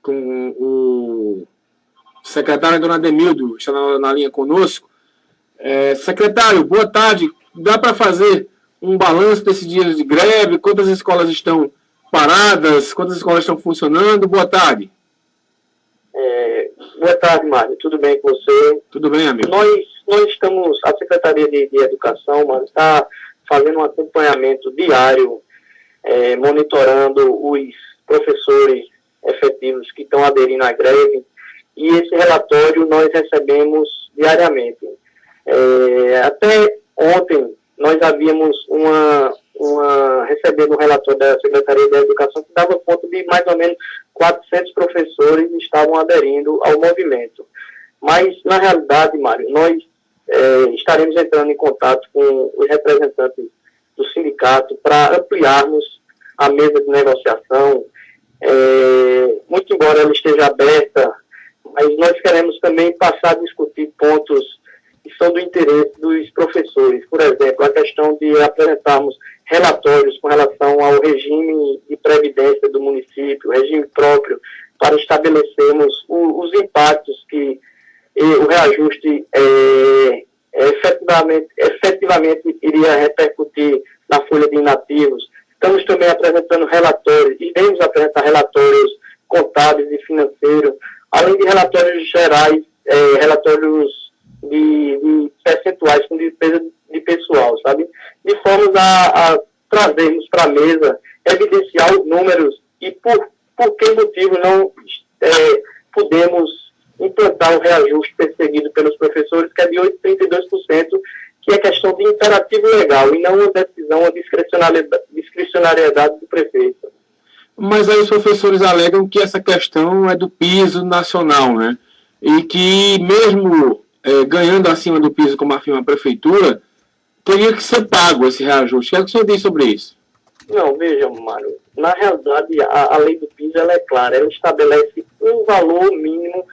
com o secretário Dona Ademildo, está na linha conosco. Secretário, boa tarde. Dá para fazer um balanço desses dias de greve? Quantas escolas estão paradas? Quantas escolas estão funcionando? Boa tarde. Boa tarde, Mário. Tudo bem com você? Tudo bem, amigo. Nós estamos, a Secretaria de Educação, Mário, está fazendo um acompanhamento diário, monitorando os professores efetivos que estão aderindo à greve, e esse relatório nós recebemos diariamente. Até ontem nós havíamos recebendo um relatório da Secretaria da Educação que dava conta de mais ou menos 400 professores que estavam aderindo ao movimento. Mas, na realidade, Mário, nós estaremos entrando em contato com os representantes do sindicato para ampliarmos a mesa de negociação. Muito embora ela esteja aberta, mas nós queremos também passar a discutir pontos que são do interesse dos professores. Por exemplo, a questão de apresentarmos relatórios com relação ao regime de previdência do município, regime próprio, para estabelecermos os impactos que o reajuste efetivamente iria repercutir na folha de inativos. Estamos também apresentando relatórios, iremos apresentar relatórios contábeis e financeiros, além de relatórios gerais, relatórios de percentuais com despesa de pessoal, sabe? De forma a trazermos para a mesa, evidenciar os números e por que motivo não podemos implantar o reajuste perseguido pelos professores, que é de 8,32%, que é questão de imperativo legal e não uma decisão, uma discricionariedade do prefeito. Mas aí os professores alegam que essa questão é do piso nacional, né? E que mesmo ganhando acima do piso, como afirma a prefeitura, teria que ser pago esse reajuste. O que o senhor diz sobre isso? Não, veja, Mário, na realidade a lei do piso ela é clara, ela estabelece um valor mínimo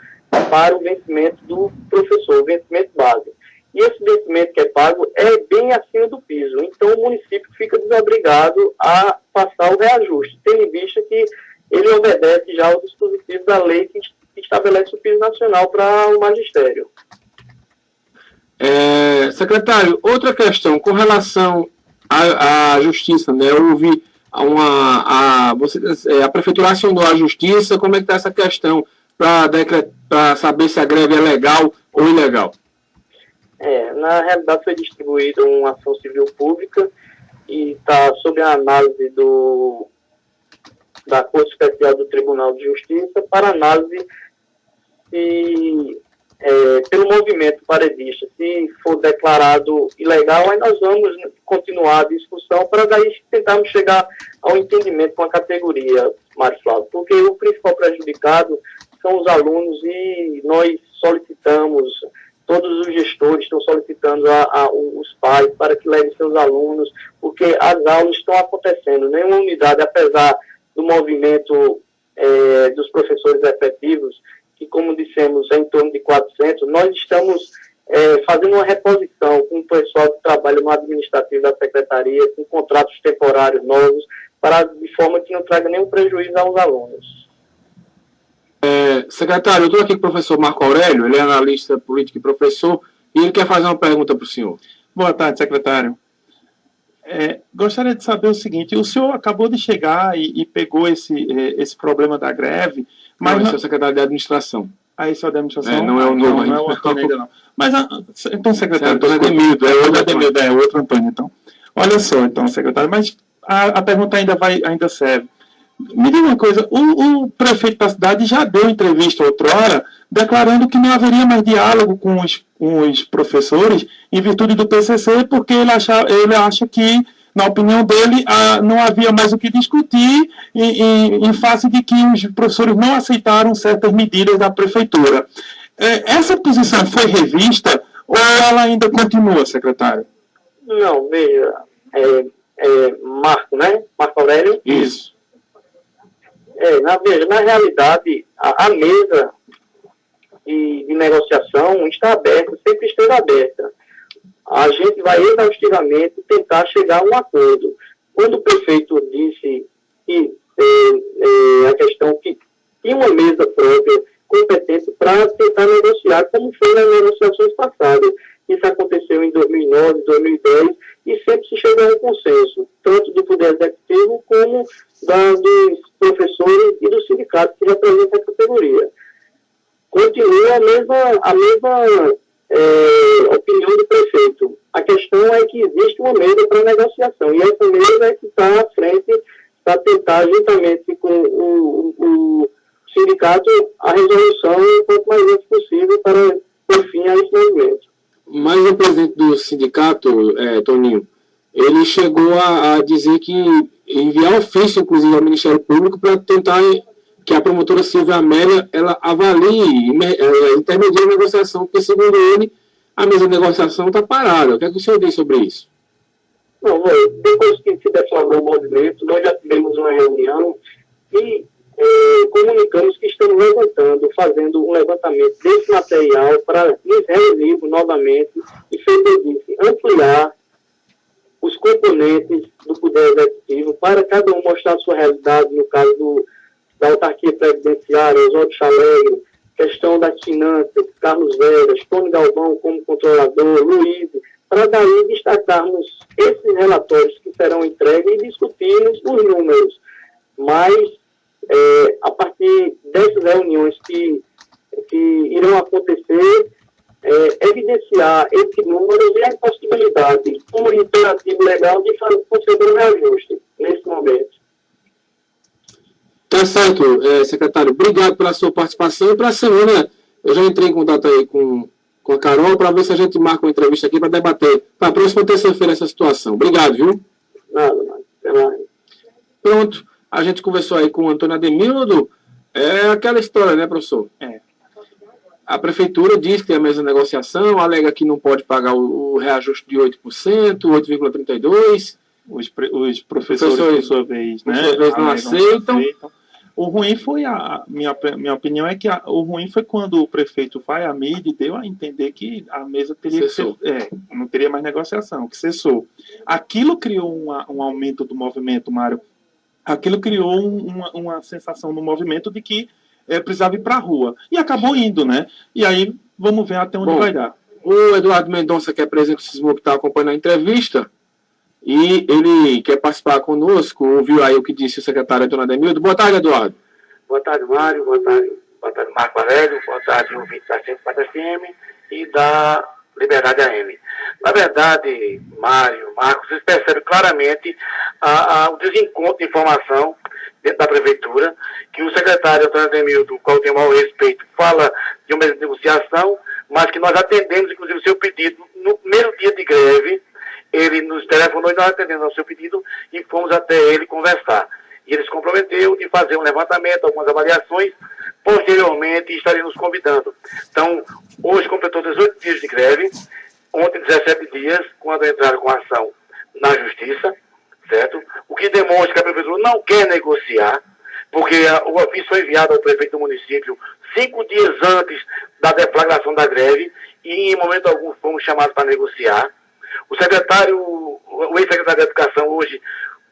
para o vencimento do professor, o vencimento base. E esse vencimento que é pago é bem acima do piso. Então o município fica desobrigado a passar o reajuste, tendo em vista que ele obedece já ao dispositivo da lei que estabelece o piso nacional para o magistério. Secretário, outra questão, com relação à justiça, né? Houve a prefeitura acionou a justiça, como é que está essa questão para saber se a greve é legal ou ilegal? Na realidade foi distribuída uma ação civil pública e está sob a análise da Corte Especial do Tribunal de Justiça para análise pelo movimento paredista. Se for declarado ilegal, aí nós vamos continuar a discussão para daí tentarmos chegar ao entendimento com a categoria, Mário Flávio, porque o principal prejudicado são os alunos e nós solicitamos, todos os gestores estão solicitando os pais para que levem seus alunos, porque as aulas estão acontecendo. Nenhuma unidade, apesar do movimento dos professores efetivos, que, como dissemos, é em torno de 400, nós estamos fazendo uma reposição com o pessoal que trabalha no administrativo da Secretaria, com contratos temporários novos, de forma que não traga nenhum prejuízo aos alunos. Secretário, eu estou aqui com o professor Marco Aurélio, ele é analista político e professor, e ele quer fazer uma pergunta para o senhor. Boa tarde, secretário. Gostaria de saber o seguinte, o senhor acabou de chegar e pegou esse problema da greve, mas esse é o secretário de administração. Esse é o da administração? Não é o novo não é o Antônio ainda não. Mas, então, secretário... Antônio Ademildo, é outro Antônio, então. Olha só, então, secretário, mas a pergunta ainda serve. Me diga uma coisa, o prefeito da cidade já deu entrevista outrora, declarando que não haveria mais diálogo com os professores em virtude do PCC, porque ele acha que, na opinião dele, não havia mais o que discutir em face de que os professores não aceitaram certas medidas da prefeitura. Essa posição foi revista ou ela ainda continua, secretário? Não, veja, Marco, né? Marco Aurélio? Isso. Na realidade, a mesa de negociação está aberta, sempre esteve aberta. A gente vai exaustivamente tentar chegar a um acordo. Quando o prefeito disse que a questão que tinha uma mesa foi nas negociações passadas. Isso aconteceu em 2009, 2010, e sempre se chegou a um consenso, tanto do Poder Executivo como dos professores e do sindicato que representa a categoria. Continua a mesma opinião do prefeito. A questão é que existe uma mesa para negociação, e essa mesa é que está à frente para tentar, juntamente com o sindicato, a resolução o quanto mais antes possível para por fim a esse movimento. Mas o presidente do sindicato, Toninho, ele chegou a dizer que enviar ofício, inclusive, ao Ministério Público para tentar que a promotora Silvia Amélia ela avalie, intermedie a negociação, porque, segundo ele, a mesa de negociação está parada. O que é que o senhor diz sobre isso? Não, depois que se deflagrou o movimento, nós já tivemos uma reunião e comunicamos que estamos fazendo um levantamento desse material para nos reunirmos novamente e, feito eu disse, ampliar os componentes do Poder Executivo para cada um mostrar a sua realidade, no caso da autarquia previdenciária, Oswaldo Chalegre, questão das finanças, Carlos Veras, Tony Galvão como controlador, Luiz, para daí destacarmos esses relatórios que serão entregues e discutirmos os números. Mas, a partir dessas reuniões que irão acontecer, evidenciar esses números e a possibilidade, por imperativo legal, de conceder um reajuste nesse momento. Tá certo, secretário. Obrigado pela sua participação. E para a semana, eu já entrei em contato aí com a Carol para ver se a gente marca uma entrevista aqui para debater para a próxima terça-feira essa situação. Obrigado, viu? Nada. Pronto. A gente conversou aí com o Antônio Ademildo. É aquela história, né, professor? A prefeitura diz que tem a mesma negociação, alega que não pode pagar o reajuste de 8%, 8,32%. Os professores, por sua vez, né? Não aceitam. O ruim foi, minha opinião é que o ruim foi quando o prefeito Fayamid deu a entender que a mesa teria que ser, não teria mais negociação, que cessou. Aquilo criou um aumento do movimento, Mário. Aquilo criou uma sensação no movimento de que precisava ir para a rua. E acabou indo, né? E aí, vamos ver até onde vai dar. O Eduardo Mendonça, que é presidente do SISMU, que está acompanhando a entrevista, e ele quer participar conosco, ouviu aí o que disse o secretário Antônio Ademildo. Boa tarde, Eduardo. Boa tarde, Mário. Boa tarde, Marco Aurélio. Boa tarde, ouvinte da 104 FM e da Liberdade AM. Na verdade, Mário, Marcos, vocês percebem claramente o desencontro de informação dentro da prefeitura, que o secretário Antônio Ademildo, qual tem o maior respeito, fala de uma negociação, mas que nós atendemos, inclusive, o seu pedido no primeiro dia de greve. Ele nos telefonou e nós atendemos ao seu pedido e fomos até ele conversar. E ele se comprometeu de fazer um levantamento, algumas avaliações, posteriormente estaria nos convidando. Então, hoje completou 18 dias de greve, ontem 17 dias, quando entraram com a ação na Justiça, certo? O que demonstra que a prefeitura não quer negociar, porque o ofício foi enviado ao prefeito do município 5 dias antes da deflagração da greve e em momento algum fomos chamados para negociar. O ex-secretário de Educação hoje,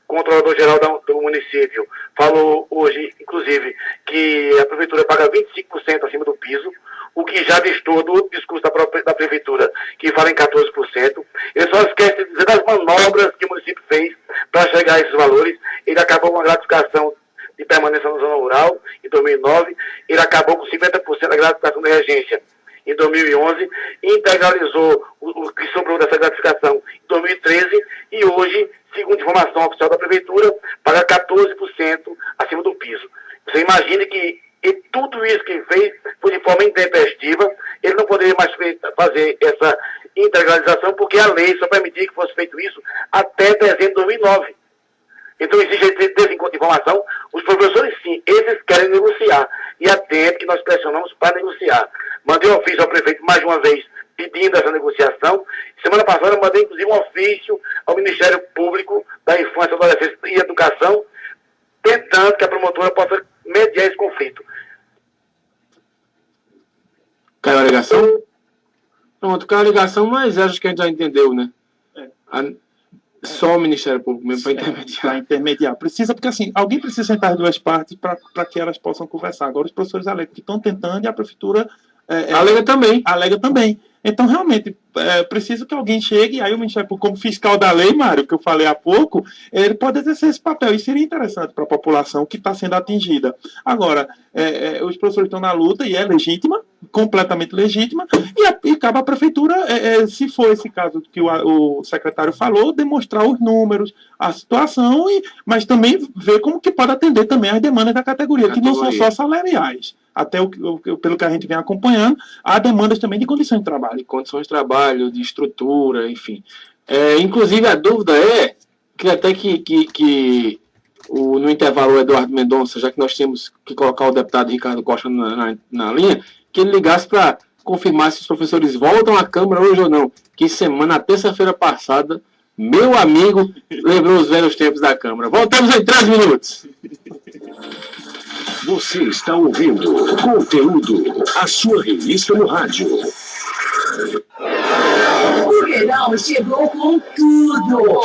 controlador-geral do município, falou hoje, inclusive, que a prefeitura paga 25% acima do piso, o que já distorce do discurso da prefeitura, que fala em 14%. Ele só esquece de dizer das manobras que o município fez para chegar a esses valores. Ele acabou com a gratificação de permanência na zona rural em 2009, ele acabou com 50% da gratificação de regência em 2011, integralizou o que sobrou dessa gratificação em 2013 e hoje, segundo informação oficial da prefeitura, paga 14% acima do piso. Você imagine que tudo isso que ele fez foi de forma intempestiva, ele não poderia mais fazer essa integralização porque a lei só permitia que fosse feito isso até dezembro de 2009. Então existe esse desencontro de informação. Os professores, sim, eles querem negociar. E há tempo que nós pressionamos para negociar. Mandei um ofício ao prefeito mais uma vez pedindo essa negociação. Semana passada mandei inclusive um ofício ao Ministério Público da Infância, Adolescência e Educação, tentando que a promotora possa mediar esse conflito. Caiu a ligação? Pronto, caiu a ligação, mas acho que a gente já entendeu, né? Só o Ministério Público mesmo para intermediar. Para intermediar. Precisa, porque assim, alguém precisa sentar as duas partes para que elas possam conversar. Agora os professores alegam que estão tentando e a prefeitura Alega também. Então, realmente, precisa que alguém chegue, aí o Ministério Público, como fiscal da lei, Mário, que eu falei há pouco, ele pode exercer esse papel, e seria interessante para a população que está sendo atingida. Agora, os professores estão na luta, e é legítima, completamente legítima, e cabe à prefeitura, se for esse caso que o secretário falou, demonstrar os números, a situação, mas também ver como que pode atender também as demandas da categoria, que não são só salariais. Até pelo que a gente vem acompanhando, há demandas também de condições de trabalho. De condições de trabalho, de estrutura, enfim. Inclusive, a dúvida é que até que no intervalo o Eduardo Mendonça, já que nós tínhamos que colocar o deputado Ricardo Costa na linha, que ele ligasse para confirmar se os professores voltam à Câmara hoje ou não. Que semana, terça-feira passada, meu amigo lembrou os velhos tempos da Câmara. Voltamos em 3 minutos. Você está ouvindo Conteúdo, a sua revista no rádio. O verão chegou com tudo.